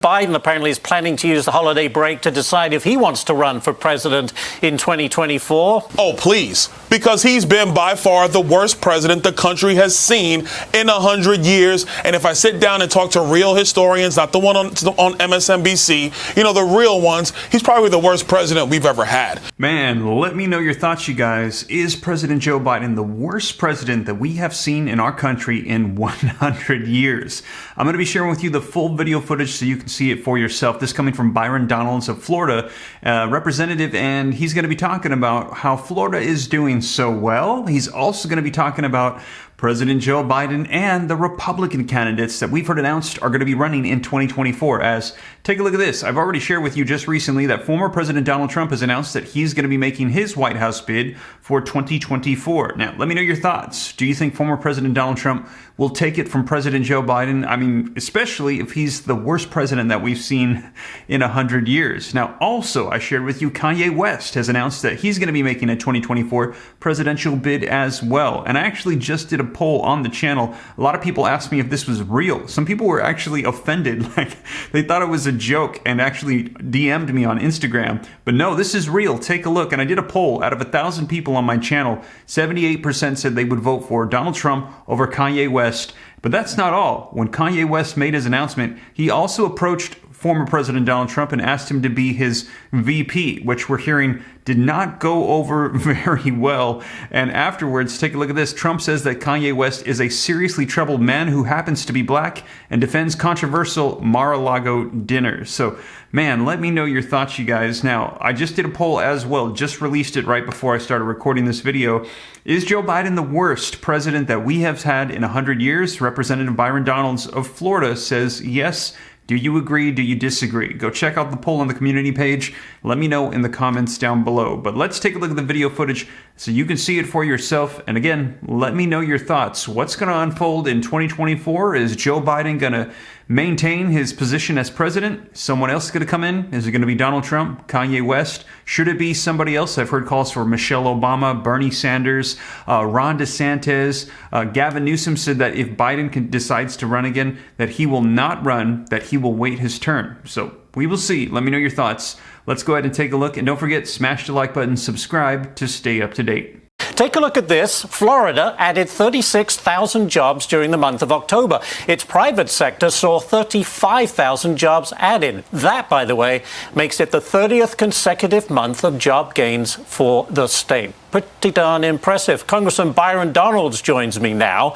Biden apparently is planning to use the holiday break to decide if he wants to run for president in 2024. Oh, please. Because he's been by far the worst president the country has seen in 100 years. And if I sit down and talk to real historians, not the one on MSNBC, you know, the real ones, he's probably the worst president we've ever had. Man, let me know your thoughts, you guys. Is President Joe Biden the worst president that we have seen in our country in 100 years? I'm going to be sharing with you the full video footage so you can see it for yourself. This coming from Byron Donalds of Florida, representative, and he's going to be talking about how Florida is doing so well. He's also going to be talking about President Joe Biden and the Republican candidates that we've heard announced are going to be running in 2024. As take a look at this. I've already shared with you just recently that former President Donald Trump has announced that he's going to be making his White House bid for 2024. Now, let me know your thoughts. Do you think former President Donald Trump will take it from President Joe Biden? I mean, especially if he's the worst president that we've seen in 100 years. Now, also, I shared with you Kanye West has announced that he's going to be making a 2024 presidential bid as well. And I actually just did a poll on the channel. A lot of people asked me if this was real. Some people were actually offended, like they thought it was a joke, and actually DM'd me on Instagram. But no, this is real. Take a look. And I did a poll. Out of 1,000 people on my channel, 78% said they would vote for Donald Trump over Kanye West. But that's not all. When Kanye West made his announcement, he also approached former President Donald Trump and asked him to be his VP, which we're hearing did not go over very well. And afterwards, take a look at this. Trump says that Kanye West is a seriously troubled man who happens to be black and defends controversial Mar-a-Lago dinners. So, man, let me know your thoughts, you guys. Now, I just did a poll as well, just released it right before I started recording this video. Is Joe Biden the worst president that we have had in 100 years? Representative Byron Donalds of Florida says yes. Do you agree? Do you disagree? Go check out the poll on the community page. Let me know in the comments down below. But let's take a look at the video footage so you can see it for yourself. And again, let me know your thoughts. What's going to unfold in 2024? Is Joe Biden going to maintain his position as president? Someone else going to come in? Is it going to be Donald Trump, Kanye West? Should it be somebody else? I've heard calls for Michelle Obama, Bernie Sanders, Ron DeSantis. Gavin Newsom said that if Biden decides to run again, that he will not run, that he will wait his turn. So we will see. Let me know your thoughts. Let's go ahead and take a look. And don't forget, smash the like button, subscribe to stay up to date. Take a look at this. Florida added 36,000 jobs during the month of October. Its private sector saw 35,000 jobs added. That, by the way, makes it the 30th consecutive month of job gains for the state. Pretty darn impressive. Congressman Byron Donalds joins me now.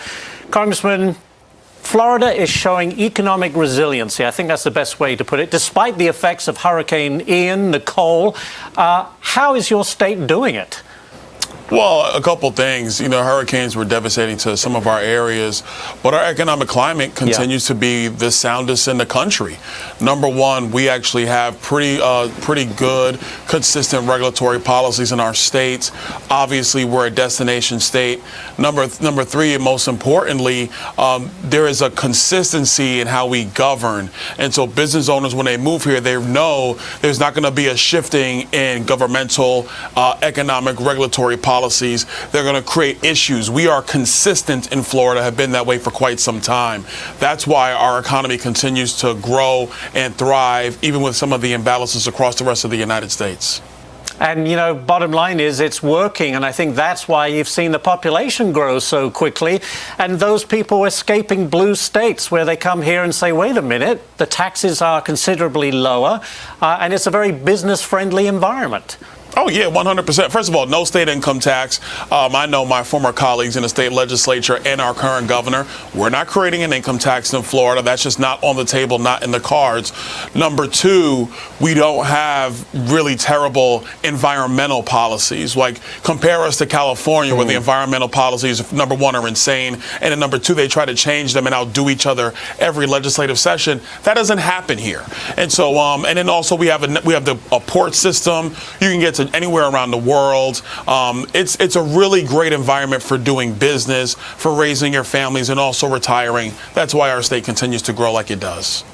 Congressman, Florida is showing economic resiliency. I think that's the best way to put it. Despite the effects of Hurricane Ian, Nicole, how is your state doing it? Well, a couple things. You know, hurricanes were devastating to some of our areas, but our economic climate continues to be the soundest in the country. Number one, we actually have pretty good, consistent regulatory policies in our states. Obviously, we're a destination state. Number three, and most importantly, there is a consistency in how we govern. And so business owners, when they move here, they know there's not going to be a shifting in governmental, economic, regulatory policies. They're going to create issues. We are consistent in Florida, have been that way for quite some time. That's why our economy continues to grow and thrive, even with some of the imbalances across the rest of the United States. And, you know, bottom line is it's working. And I think that's why you've seen the population grow so quickly. And those people escaping blue states where they come here and say, wait a minute, the taxes are considerably lower. And it's a very business-friendly environment. Oh, yeah, 100%. First of all, no state income tax. I know my former colleagues in the state legislature and our current governor, we're not creating an income tax in Florida. That's just not on the table, not in the cards. Number two, we don't have really terrible environmental policies. Like, compare us to California, where the environmental policies, number one, are insane. And then number two, they try to change them and outdo each other every legislative session. That doesn't happen here. And so, and then also we have a port system. You can get to anywhere around the world. It's a really great environment for doing business, for raising your families, and also retiring. That's why our state continues to grow like it does.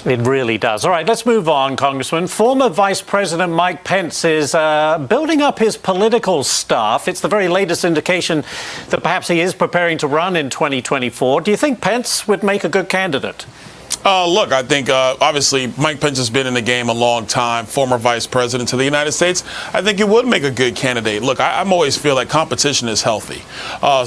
It really does. All right, let's move on, Congressman. Former Vice President Mike Pence is building up his political staff. It's the very latest indication that perhaps he is preparing to run in 2024. Do you think Pence would make a good candidate? Look, I think obviously Mike Pence has been in the game a long time, former vice president of the United States. I think he would make a good candidate. Look, I'm always feel like competition is healthy.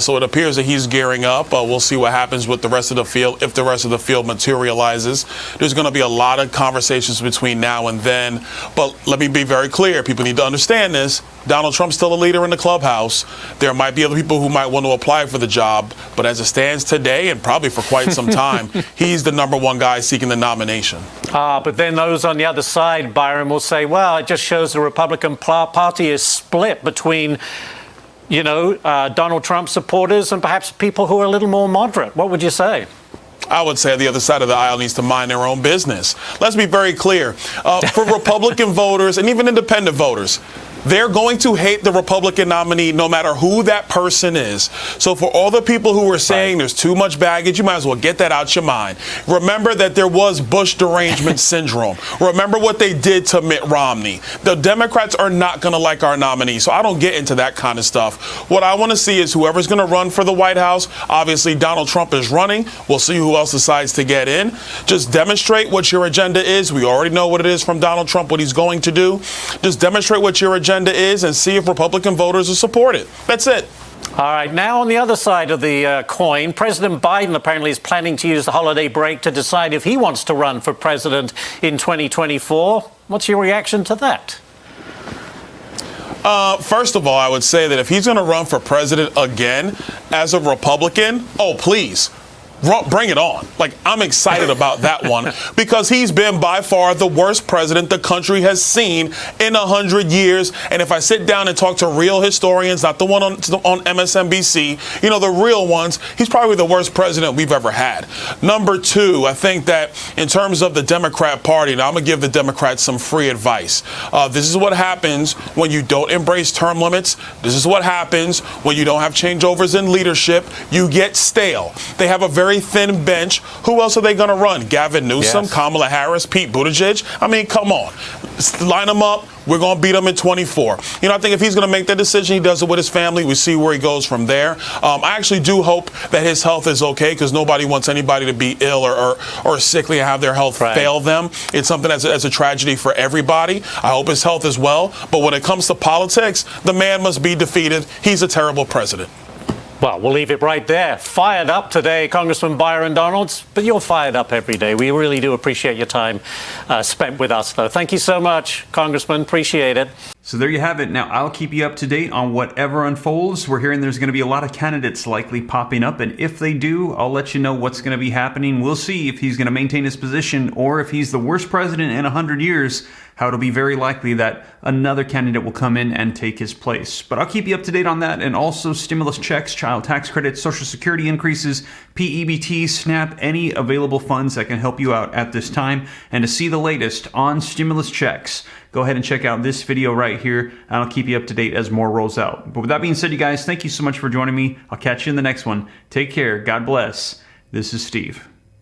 So it appears that he's gearing up. We'll see what happens with the rest of the field. If the rest of the field materializes, there's going to be a lot of conversations between now and then. But let me be very clear. People need to understand this. Donald Trump's still a leader in the clubhouse. There might be other people who might want to apply for the job. But as it stands today, and probably for quite some time, he's the #1 guy seeking the nomination. But then those on the other side, Byron, will say, well, it just shows the Republican Party is split between, Donald Trump supporters and perhaps people who are a little more moderate. What would you say? I would say the other side of the aisle needs to mind their own business. Let's be very clear. For Republican voters and even independent voters, they're going to hate the Republican nominee no matter who that person is. So for all the people who are saying there's too much baggage, you might as well get that out your mind. Remember that there was Bush derangement syndrome. Remember what they did to Mitt Romney. The Democrats are not going to like our nominee, so I don't get into that kind of stuff. What I want to see is whoever's going to run for the White House. Obviously, Donald Trump is running. We'll see who else decides to get in. Just demonstrate what your agenda is. We already know what it is from Donald Trump, what he's going to do. Just demonstrate what your agenda is and see if Republican voters will support it. That's it. All right. Now, on the other side of the coin, President Biden apparently is planning to use the holiday break to decide if he wants to run for president in 2024. What's your reaction to that? First of all, I would say that if he's going to run for president again as a Republican, oh, please. Bring it on. Like, I'm excited about that one because he's been by far the worst president the country has seen in 100 years. And if I sit down and talk to real historians, not the one on MSNBC, the real ones, he's probably the worst president we've ever had. Number two, I think that in terms of the Democrat Party, now I'm going to give the Democrats some free advice. This is what happens when you don't embrace term limits. This is what happens when you don't have changeovers in leadership. You get stale. They have a very thin bench. Who else are they going to run? Gavin Newsom, yes. Kamala Harris, Pete Buttigieg? I mean, come on. Line them up. We're going to beat him in 24. I think if he's going to make that decision, he does it with his family. We see where he goes from there. I actually do hope that his health is okay because nobody wants anybody to be ill or sickly and have their health fail them. It's something that's a tragedy for everybody. I hope his health is well. But when it comes to politics, the man must be defeated. He's a terrible president. Well, we'll leave it right there. Fired up today, Congressman Byron Donalds, but you're fired up every day. We really do appreciate your time spent with us, though. Thank you so much, Congressman. Appreciate it. So there you have it. Now, I'll keep you up to date on whatever unfolds. We're hearing there's going to be a lot of candidates likely popping up, and if they do, I'll let you know what's going to be happening. We'll see if he's going to maintain his position or if he's the worst president in 100 years, how it'll be very likely that another candidate will come in and take his place. But I'll keep you up to date on that, and also stimulus checks, child tax credits, Social Security increases, PEBT, SNAP, any available funds that can help you out at this time. And to see the latest on stimulus checks, go ahead and check out this video right here, and I'll keep you up to date as more rolls out. But with that being said, you guys, thank you so much for joining me. I'll catch you in the next one. Take care. God bless. This is Steve.